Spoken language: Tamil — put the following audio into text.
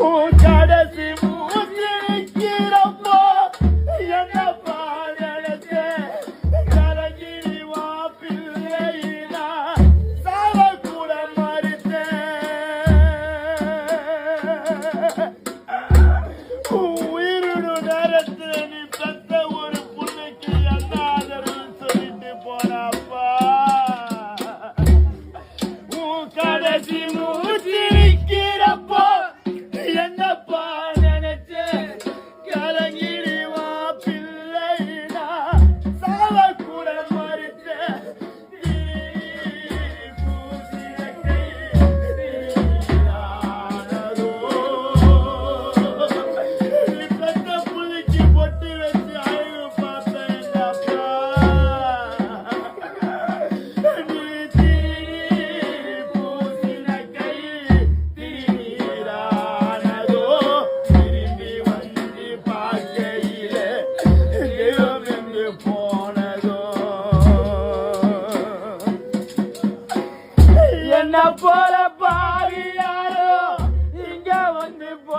உன் கடைசி மூச்சு நிக்கிறப்போ என்னப்பா நினைச்ச கலங்கி வா பிள்ளைனா சாவ கூட மறுத்தேன் உயிரோடு நேரத்துல நீ பெத்த ஒரு புள்ளைக்கு என்ன ஆதரவு சொல்லிட்டு போனாப்பா உன் கடைசி மூச்சு நிக்கிறப்போ என்னப்பா நினைச்ச கலங்கிடி வா பிள்ளைனா சாவ கூட மறுத்த பெத்த புள்ளிக்கு பொட்டு வச்சு அழகு பார்த்தேன்டாப்பா நீ பூசின கை தீரானதோ திரும்பி வந்து பார்க்கையில தெய்வம் என்று போனதோ என்ன போல பாவி யாரோ இங்க வந்து போ